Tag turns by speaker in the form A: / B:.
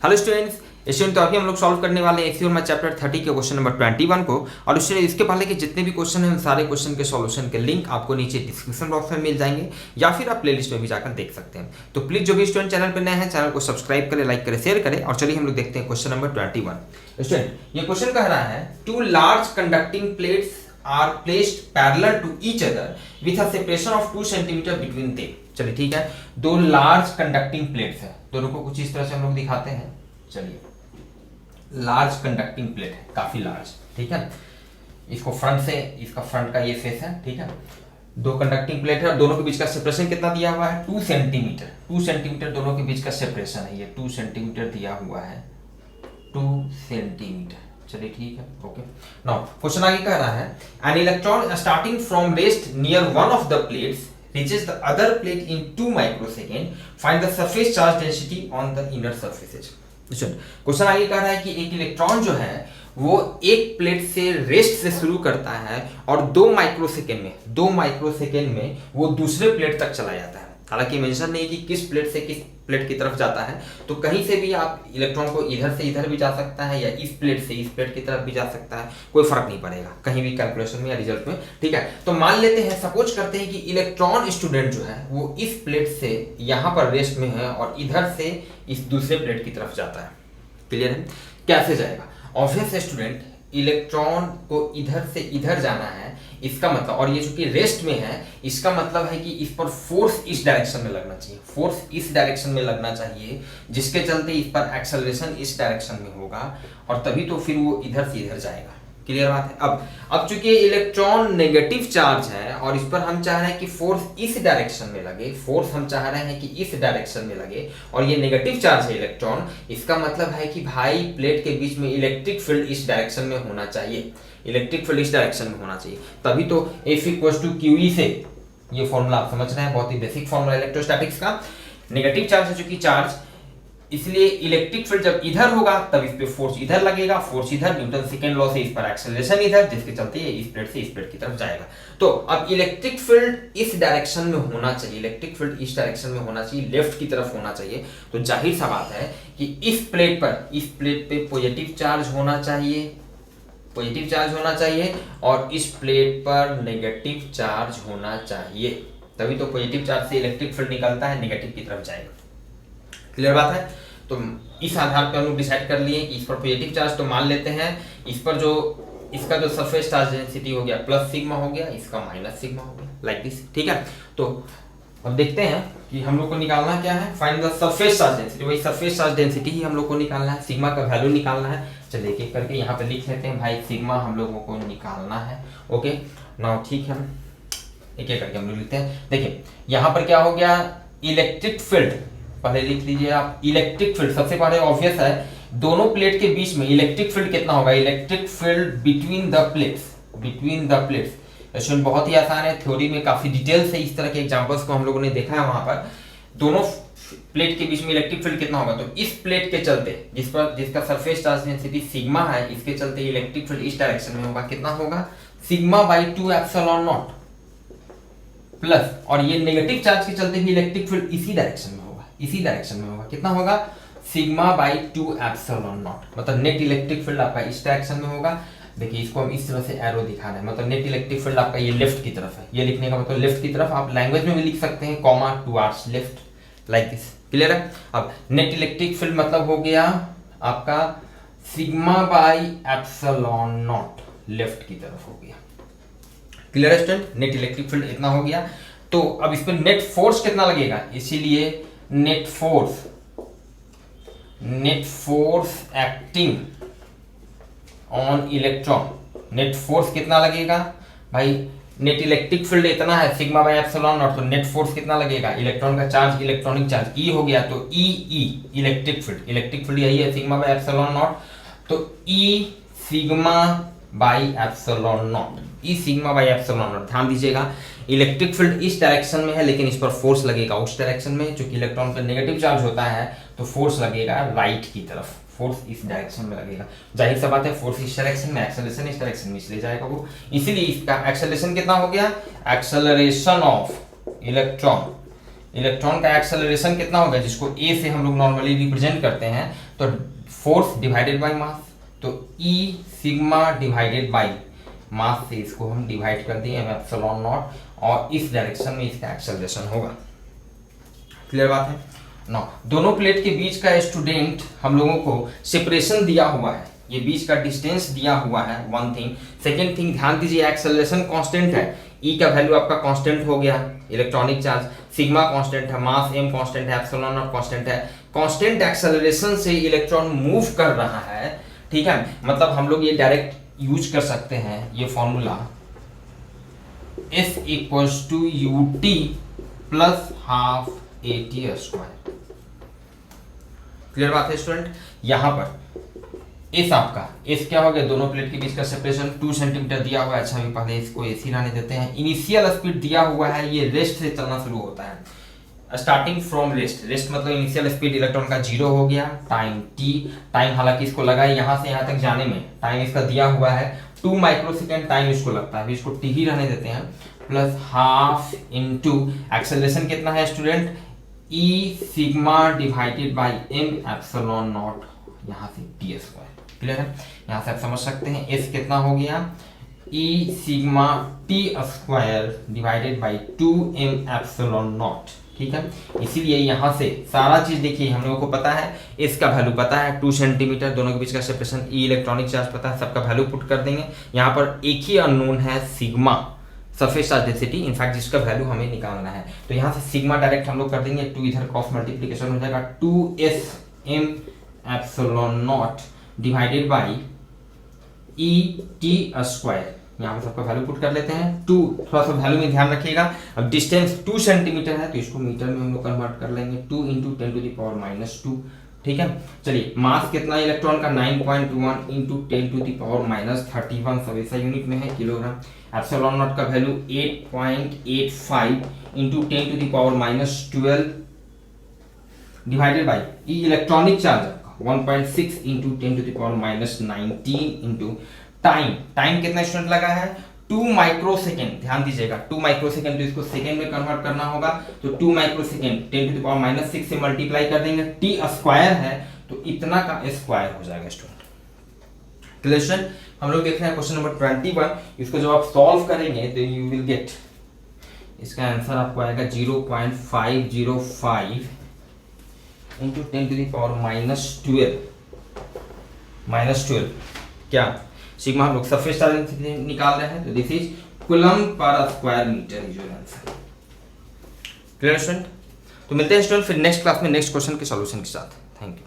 A: Hello students, student तो अभी हम लोग सॉल्व करने वाले हैं एक्सियोमा चैप्टर 30 के क्वेश्चन नंबर 21 को। और स्टूडेंट इसके पहले के जितने भी क्वेश्चन हैं उन सारे क्वेश्चन के सॉल्यूशन के लिंक आपको नीचे डिस्क्रिप्शन बॉक्स में मिल जाएंगे या फिर आप प्लेलिस्ट में भी जाकर देख सकते हैं। तो प्लीज जो भी स्टूडेंट चैनल पर नए हैं चैनल को सब्सक्राइब करें, लाइक करें, शेयर करें। और चलिए हम लोग देखते हैं क्वेश्चन नंबर 21। स्टूडेंट ये क्वेश्चन कह रहा है two large conducting plates are placed parallel to each other with a separation of 2 cm between them। चलिए ठीक है, दो लार्ज कंडक्टिंग प्लेट्स है, दोनों को कुछ इस तरह से हम लोग दिखाते हैं। चलिए लार्ज कंडक्टिंग प्लेट है, काफी लार्ज, ठीक है। इसको फ्रंट से, इसका फ्रंट का ये फेस है, ठीक है। दो कंडक्टिंग प्लेट है और दोनों के बीच का सेपरेशन कितना दिया हुआ है? 2 सेंटीमीटर। 2 सेंटीमीटर दोनों के बीच का सेपरेशन है, ये 2 सेंटीमीटर दिया हुआ है, 2 सेंटीमीटर। चलिए ठीक है, ओके। नाउ क्वेश्चन आगे कह रहा है an electron starting from rest near one of the plates reaches the other plate in 2 microseconds, find the surface charge density on the inner surfaces। Question आगे कह रहा है कि एक इलेक्ट्रॉन जो है वो एक प्लेट से रेस्ट से शुरू करता है और 2 माइक्रोसेकेंड में वो दूसरे प्लेट तक चला जाता है। हालांकि मेंशन नहीं कि किस प्लेट से किस प्लेट की तरफ जाता है, तो कहीं से भी आप इलेक्ट्रॉन को इधर से इधर भी जा सकता है या इस प्लेट से इस प्लेट की तरफ भी जा सकता है, कोई फर्क नहीं पड़ेगा कहीं भी कैलकुलेशन में या रिजल्ट में, ठीक है। तो मान लेते हैं, सपोज करते हैं कि इलेक्ट्रॉन स्टूडेंट जो है वो इस प्लेट से यहाँ पर रेस्ट में है और इधर से इस दूसरे प्लेट की तरफ जाता है। क्लियर है? कैसे जाएगा? ऑब्वियस स्टूडेंट, इलेक्ट्रॉन को इधर से इधर जाना है, इसका मतलब, और ये चूंकि रेस्ट में है, इसका मतलब है कि इस पर फोर्स इस डायरेक्शन में लगना चाहिए, फोर्स इस डायरेक्शन में लगना चाहिए, जिसके चलते इस पर एक्सेलरेशन इस डायरेक्शन में होगा और तभी तो फिर वो इधर से इधर जाएगा। क्लियर बात है? अब चूंकि इलेक्ट्रॉन नेगेटिव चार्ज है और इस पर हम चाह रहे हैं कि फोर्स इस डायरेक्शन में लगे, फोर्स हम चाह रहे हैं कि इस डायरेक्शन में लगे और ये नेगेटिव चार्ज है इलेक्ट्रॉन, इसका मतलब है कि भाई प्लेट के बीच में इलेक्ट्रिक फील्ड इस डायरेक्शन में होना चाहिए, इलेक्ट्रिक फील्ड इस डायरेक्शन में होना चाहिए, तभी तो F = QE से, ये फॉर्मूला आप समझ रहे हैं, बहुत ही बेसिक फॉर्मूला इलेक्ट्रोस्टैटिक्स का। नेगेटिव चार्ज है चूंकि चार्ज, इसलिए इलेक्ट्रिक फील्ड जब इधर होगा तब इस पे फोर्स इधर लगेगा, फोर्स इधर, न्यूटन सेकेंड लॉ से इस पर एक्सेलरेशन इधर, जिसके चलते ये इस प्लेट से इस प्लेट की तरफ जाएगा। तो अब इलेक्ट्रिक फील्ड इस डायरेक्शन में होना चाहिए, इलेक्ट्रिक फील्ड इस डायरेक्शन में होना चाहिए, लेफ्ट की तरफ होना चाहिए। तो जाहिर सा बात है कि इस प्लेट पे पॉजिटिव चार्ज होना चाहिए, पॉजिटिव चार्ज होना चाहिए और इस प्लेट पर नेगेटिव चार्ज होना चाहिए, तभी तो पॉजिटिव चार्ज से इलेक्ट्रिक फील्ड निकलता है, नेगेटिव की तरफ जाएगा। क्लियर बात है? तो इस आधार पर हम लोग डिसाइड कर लिए कि इस पर पॉजिटिव चार्ज, तो मान लेते हैं इस पर जो इसका जो सरफेस चार्ज डेंसिटी हो गया प्लस सिग्मा हो गया, इसका माइनस सिग्मा हो गया, लाइक दिस, ठीक है। तो अब देखते हैं कि हम लोग को निकालना क्या है, find the surface charge density. वही सरफेस चार्ज डेंसिटी ही हम लोग को निकालना है, सिग्मा का वैल्यू निकालना है। चलिए एक एक करके यहाँ पे लिख लेते हैं, भाई सिग्मा हम लोगों को निकालना है। ओके नाउ ठीक है, एक एक करके हम लोग लिखते हैं। देखिए यहाँ पर क्या हो गया, इलेक्ट्रिक फील्ड, पहले लिख लीजिए आप, इलेक्ट्रिक फील्ड सबसे पहले ऑब्वियस है, दोनों प्लेट के बीच में इलेक्ट्रिक फील्ड कितना होगा, electric field between the plates. Question बहुत ही आसान है, थ्योरी में काफी डिटेल से इस तरह के एग्जांपल्स को हम लोगों ने देखा है। वहां पर दोनों प्लेट के बीच में इलेक्ट्रिक फील्ड कितना होगा, तो इस प्लेट के चलते जिसका सरफेस चार्ज डेंसिटी सिग्मा है, इसके चलते इलेक्ट्रिक फील्ड इस डायरेक्शन में होगा, कितना होगा, σ/2 एप्सिलॉन नॉट प्लस, और ये नेगेटिव चार्ज के चलते भी इलेक्ट्रिक फील्ड इसी डायरेक्शन में होगा, कितना होगा, σ/2 एप्सिलॉन नॉट। मतलब नेट इलेक्ट्रिक फील्ड आपका इस डायरेक्शन में होगा। देखिए इसको हम इस तरह से एरो दिखा रहे हैं, मतलब नेट इलेक्ट्रिक फील्ड आपका ये लेफ्ट की तरफ है, ये लिखने का मतलब लेफ्ट की तरफ, आप लैंग्वेज में भी लिख सकते हैं comma towards left, like this. Clear है? अब नेट इलेक्ट्रिक फील्ड मतलब हो गया आपका σ/एप्सिलॉन नॉट, लेफ्ट की तरफ हो गया। क्लियर है स्टूडेंट? नेट इलेक्ट्रिक फील्ड इतना हो गया। तो अब इस पर नेट फोर्स कितना लगेगा, इसीलिए net force acting on electron, net force कितना लगेगा भाई, नेट इलेक्ट्रिक फील्ड इतना है σ/एप्सिलॉन नॉट, तो नेट फोर्स कितना लगेगा, इलेक्ट्रॉन का चार्ज, इलेक्ट्रॉनिक चार्ज E हो गया, तो E इलेक्ट्रिक फील्ड यही है σ/एप्सिलॉन नॉट, तो E σ/एप्सिलॉन नॉट, E σ/एप्सिलॉन नॉट। ध्यान दीजिएगा इलेक्ट्रिक फील्ड इस डायरेक्शन में है, लेकिन इस पर फोर्स लगेगा उस डायरेक्शन में, क्योंकि इलेक्ट्रॉन का नेगेटिव चार्ज होता है तो फोर्स लगेगा राइट की तरफ, फोर्स इस डायरेक्शन में लगेगा। जाहिर सा बात है, फोर्स इस डायरेक्शन में, एक्सेलरेशन इस डायरेक्शन में, इसलिए जाएगा वो। इसीलिए इसका एक्सेलरेशन कितना हो गया, एक्सेलरेशन ऑफ इलेक्ट्रॉन इलेक्ट्रॉन का एक्सेलरेशन कितना होगा, जिसको ए से हम लोग नॉर्मली रिप्रेजेंट करते हैं, तो फोर्स डिवाइडेड बाय मास, तो ई सिग्मा डिवाइडेड बाय मास से इसको हम डिवाइड कर दिए एप्सिलॉन नॉट, और इस डायरेक्शन में इसका एक्सेलरेशन होगा। क्लियर बात है ना। दोनों प्लेट के बीच का स्टूडेंट हम लोगों को सेपरेशन दिया हुआ है, ये बीच का डिस्टेंस दिया हुआ है, वन थिंग। सेकेंड थिंग ध्यान दीजिए, एक्सेलरेशन कांस्टेंट है, ई का वैल्यू आपका कांस्टेंट हो गया, इलेक्ट्रॉनिक चार्ज, सिग्मा कांस्टेंट है, मास एम कांस्टेंट है, एप्सिलॉन नॉट कांस्टेंट है। कांस्टेंट एक्सेलरेशन से इलेक्ट्रॉन मूव कर रहा है, ठीक है, मतलब हम लोग ये डायरेक्ट यूज कर सकते हैं ये formula S equals to ut plus half AT square. Clear बात है स्टूडेंट। यहां पर इस आपका इस क्या हो गया, दोनों प्लेट के बीच का सेपरेशन 2 सेंटीमीटर दिया हुआ है। अच्छा अभी पहले इसको एसी रहने देते हैं। इनिशियल स्पीड दिया हुआ है, ये रेस्ट से चलना शुरू होता है, स्टार्टिंग फ्रॉम रेस्ट। रेस्ट मतलब इनिशियल स्पीड इलेक्ट्रॉन का 0 हो गया, टाइम t, टाइम हालांकि इसको लगा है यहां से यहां तक जाने में, टाइम इसका दिया हुआ है 2 माइक्रोसेकंड टाइम इसको लगता है, अभी इसको t ही रहने देते हैं, प्लस हाफ इनटू एक्सेलरेशन कितना है student, e sigma divided by m epsilon not, यहां से t स्क्वायर। क्लियर है, यहां से आप समझ सकते हैं s कितना हो गया, e sigma t square divided by 2m epsilon not. ठीक है, इसीलिए यहां से सारा चीज देखिए हम लोगों को पता है, इसका वैल्यू पता है 2 सेंटीमीटर, दोनों के बीच का सेपरेशन, ई इलेक्ट्रॉनिक चार्ज पता है, सबका वैल्यू पुट कर देंगे। यहाँ पर एक ही अननोन है sigma, surface charge density, in fact जिसका वैल्यू हमें निकालना है, तो यहाँ से सिग्मा डायरेक्ट हम लोग कर देंगे, 2 इधर क्रॉस मल्टीप्लीकेशन हो जाएगा, 2sm epsilon not divided by E T square. यहाँ पर सबका वैल्यू पुट कर लेते हैं, 2, थोड़ा सा वैल्यू में ध्यान रखिएगा। अब डिस्टेंस 2 सेंटीमीटर है तो इसको मीटर में हम लोग कन्वर्ट कर लेंगे, 2 into 10 to the power minus 2। ठीक है, चलिए मास कितना इलेक्ट्रॉन का 9.1 into 10 to the power minus 31, सब ऐसा यूनिट में है किलोग्राम। एप्सिलॉन नॉट का value 8.85 into 10 to the power minus 12 divided by e electronic charge 1.6 into 10 to the power minus 19 into time. Time कितना स्टूडेंट लगा है 2 माइक्रोसेकंड, ध्यान दीजिएगा 2 माइक्रोसेकंड, तो इसको सेकंड में कन्वर्ट करना होगा, तो 2 microsecond 10 to the power minus 6 से मल्टीप्लाई कर देंगे, टी स्क्वायर है तो इतना का स्क्वायर हो जाएगा स्टूडेंट। क्लियर, हम लोग देख रहे हैं क्वेश्चन नंबर 21, इसको जब आप सॉल्व करेंगे तो यू विल गेट, इसका आंसर आपको आएगा 0.505 into 10 to the power minus 12 क्या सिग्मा हम लोग सरफेस चार्ज निकाल रहे हैं, तो this is coulomb per square metre is your answer. Clear student, तो मिलते हैं स्टूडेंट फिर नेक्स्ट क्लास में नेक्स्ट क्वेश्चन के सॉल्यूशन के साथ। Thank you.